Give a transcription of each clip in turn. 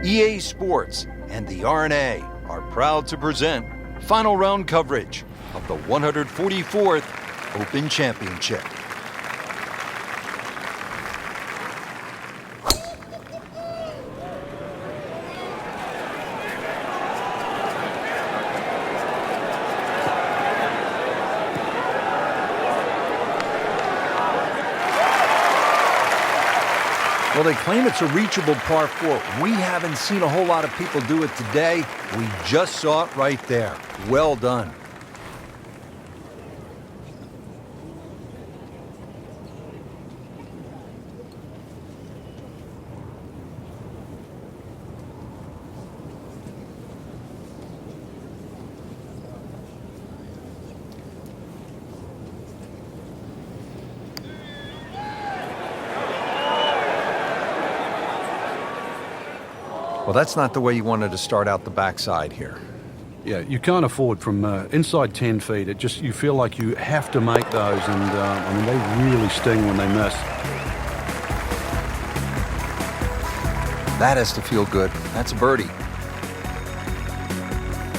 EA Sports and the R&A are proud to present final round coverage of the 144th Open Championship. Well, they claim it's a reachable par 4. We haven't seen a whole lot of people do it today. We just saw it right there. Well done. Well, that's not the way you wanted to start out the backside here. Yeah, you can't afford from inside 10 feet. You feel like you have to make those, and I mean, they really sting when they miss. That has to feel good. That's a birdie.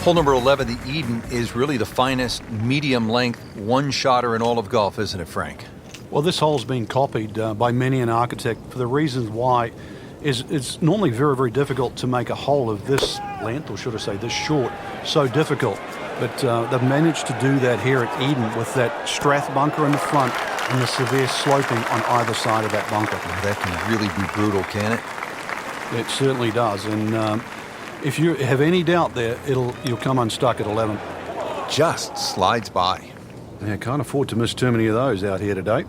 Hole number 11, the Eden, is really the finest medium-length one-shotter in all of golf, isn't it, Frank? Well, this hole's been copied by many an architect for the reasons why it's normally very, very difficult to make a hole of this length, or should I say this short, so difficult. But they've managed to do that here at Eden with that Strath bunker in the front and the severe sloping on either side of that bunker. Well, that can really be brutal, can it? It certainly does. And if you have any doubt there, you'll come unstuck at 11. Just slides by. Yeah, can't afford to miss too many of those out here today.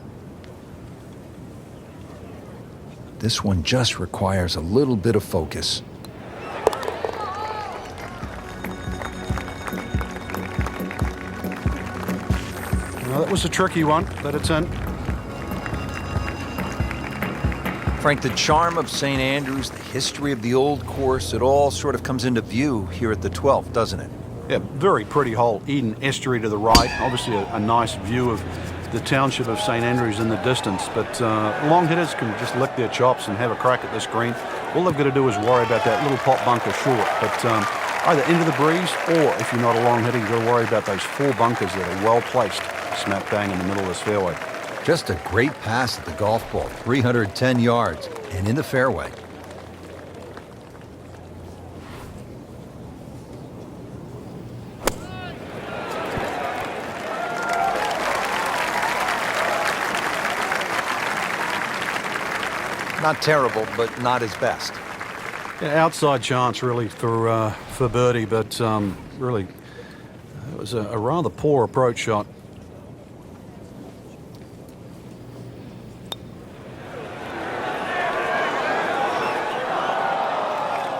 This one just requires a little bit of focus. Well, that was a tricky one, but it's in. Frank, the charm of St. Andrews, the history of the old course, it all sort of comes into view here at the 12th, doesn't it? Yeah, very pretty hole. Eden estuary to the right. Obviously a nice view of the township of St. Andrews in the distance, but long hitters can just lick their chops and have a crack at this green. All they've got to do is worry about that little pot bunker short, but either into the breeze, or if you're not a long hitter, you've got to worry about those 4 bunkers that are well placed smack bang in the middle of this fairway. Just a great pass at the golf ball, 310 yards, and in the fairway. Not terrible, but not his best. Yeah, outside chance really for birdie, but really it was a rather poor approach shot.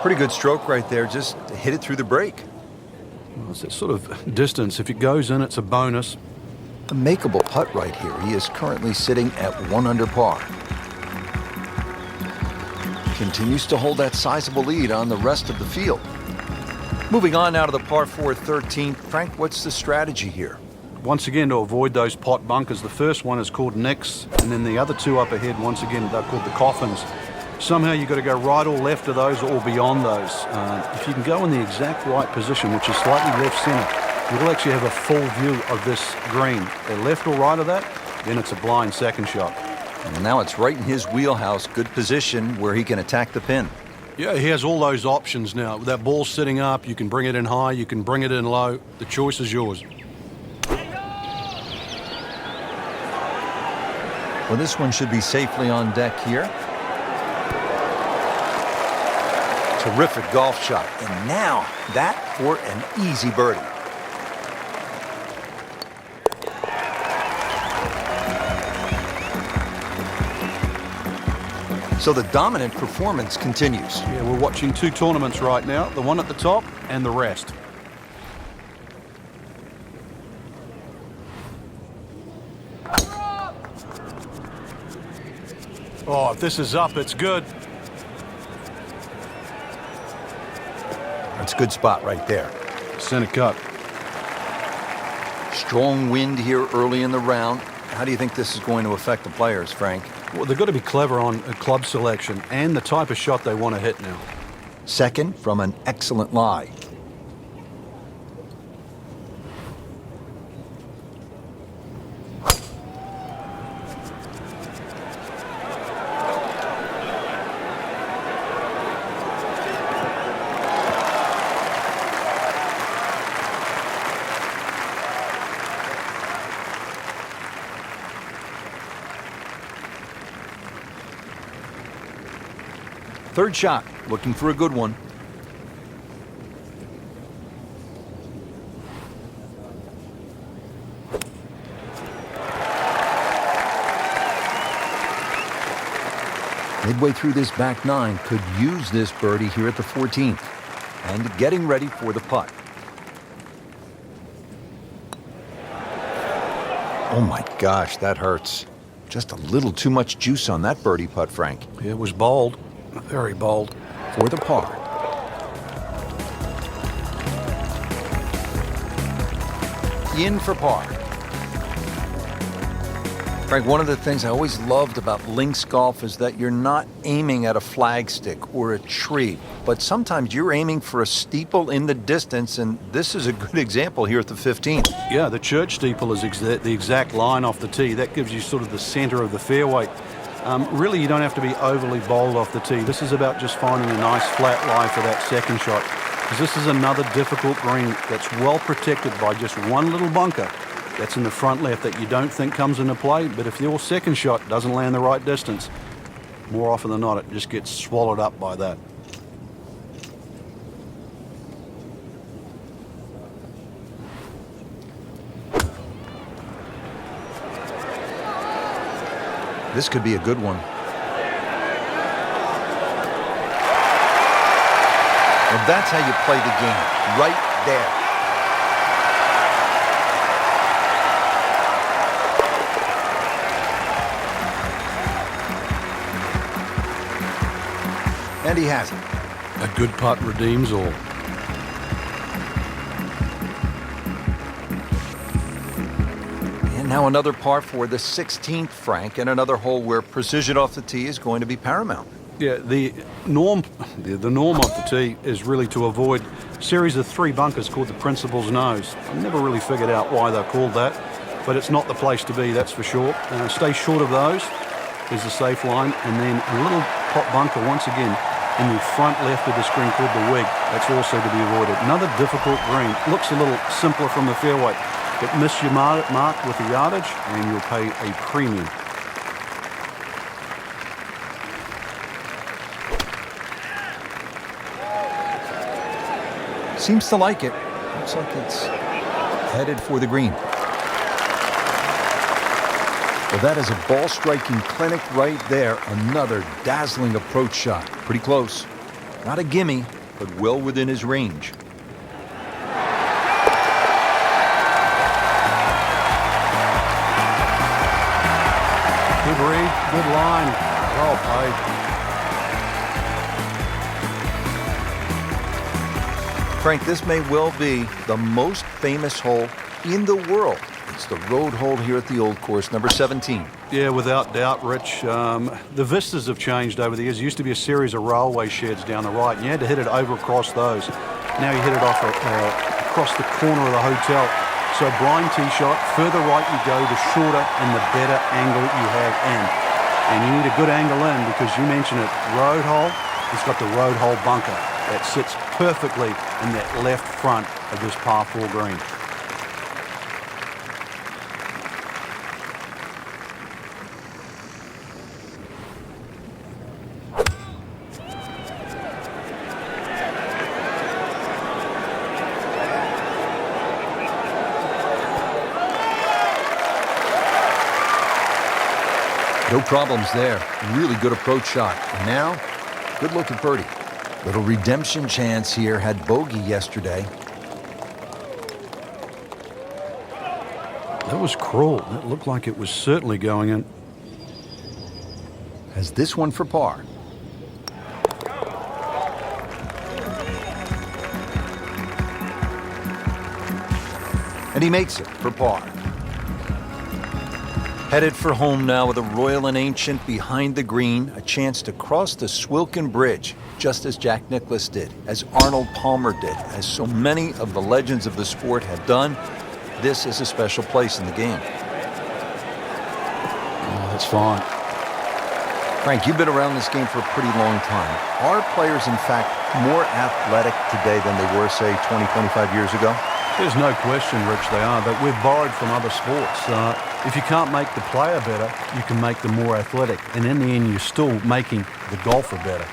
Pretty good stroke right there, just hit it through the break. Well, it's that sort of distance. If it goes in, it's a bonus. A makeable putt right here. He is currently sitting at 1 under par. Continues to hold that sizable lead on the rest of the field. Moving on now to the par 4 13th. Frank, what's the strategy here? Once again, to avoid those pot bunkers, the first one is called Nicks, and then the other 2 up ahead, once again, they're called the Coffins. Somehow you've got to go right or left of those or beyond those. If you can go in the exact right position, which is slightly left center, you'll actually have a full view of this green. The left or right of that, then it's a blind second shot. And now it's right in his wheelhouse, good position where he can attack the pin. Yeah, he has all those options now. With that ball sitting up, you can bring it in high, you can bring it in low. The choice is yours. Well, this one should be safely on deck here. Terrific golf shot. And now that for an easy birdie. So the dominant performance continues. Yeah, we're watching 2 tournaments right now, the one at the top and the rest. Oh, if this is up, it's good. That's a good spot right there. Center cut. Strong wind here early in the round. How do you think this is going to affect the players, Frank? Well, they've got to be clever on club selection and the type of shot they want to hit now. second from an excellent lie. Third shot, looking for a good one. Midway through this back nine, could use this birdie here at the 14th. And getting ready for the putt. Oh my gosh, that hurts. Just a little too much juice on that birdie putt, Frank. It was bold, very bold. For the par. In for par. Frank, one of the things I always loved about links golf is that you're not aiming at a flagstick or a tree, but sometimes you're aiming for a steeple in the distance, and this is a good example here at the 15th. Yeah, the church steeple is the exact line off the tee. That gives you sort of the center of the fairway. Really, you don't have to be overly bold off the tee. This is about just finding a nice flat lie for that second shot, because this is another difficult green that's well protected by just one little bunker that's in the front left that you don't think comes into play. But if your second shot doesn't land the right distance, more often than not, it just gets swallowed up by that. This could be a good one. Well, that's how you play the game, right there. And he has it. A good putt redeems all. And now another par for the 16th, Frank, and another hole where precision off the tee is going to be paramount. Yeah, the norm off the tee is really to avoid a series of three bunkers called the principal's nose. I've never really figured out why they're called that, but it's not the place to be, that's for sure. Stay short of those is the safe line, and then a little pot bunker once again in the front left of the screen called the wig. That's also to be avoided. Another difficult green. Looks a little simpler from the fairway, but miss your mark with the yardage and you'll pay a premium. Seems to like it. Looks like it's headed for the green. Well, that is a ball striking clinic right there. Another dazzling approach shot. Pretty close. Not a gimme, but well within his range. Good read, good line. Well played. Frank, this may well be the most famous hole in the world. It's the road hole here at the Old Course, number 17. Yeah, without doubt, Rich. The vistas have changed over the years. There used to be a series of railway sheds down the right, and you had to hit it over across those. Now you hit it off across the corner of the hotel. So blind tee shot, further right you go, the shorter and the better angle you have in. And you need a good angle in because you mentioned it, road hole, it's got the road hole bunker that sits perfectly in that left front of this par 4 green. No problems there. Really good approach shot. And now, good look at birdie. Little redemption chance here. Had bogey yesterday. That was cruel. That looked like it was certainly going in. Has this one for par. And he makes it for par. Headed for home now with a Royal and Ancient behind the green, a chance to cross the Swilken Bridge, just as Jack Nicklaus did, as Arnold Palmer did, as so many of the legends of the sport have done. This is a special place in the game. Oh, that's fine. Frank, you've been around this game for a pretty long time. Are players, in fact, more athletic today than they were, say, 20, 25 years ago? There's no question, Rich, they are, but we've borrowed from other sports. If you can't make the player better, you can make them more athletic. And in the end, you're still making the golfer better.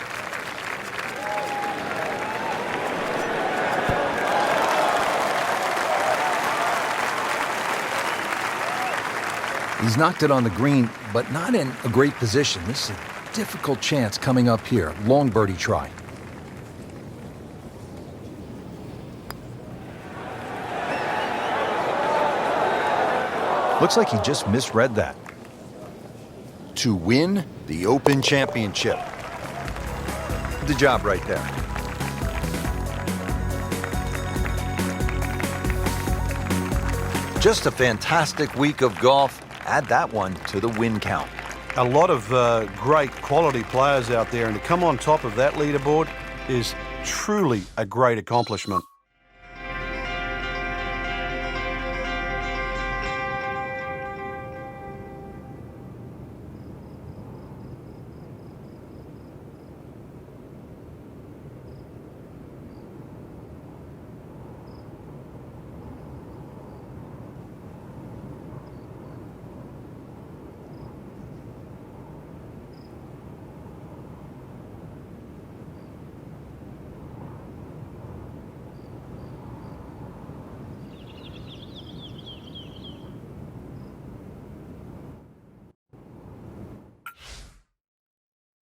He's knocked it on the green, but not in a great position. This is a difficult chance coming up here. Long birdie try. Looks like he just misread that. To win the Open Championship. The job right there. Just a fantastic week of golf. Add that one to the win count. A lot of great quality players out there, and to come on top of that leaderboard is truly a great accomplishment.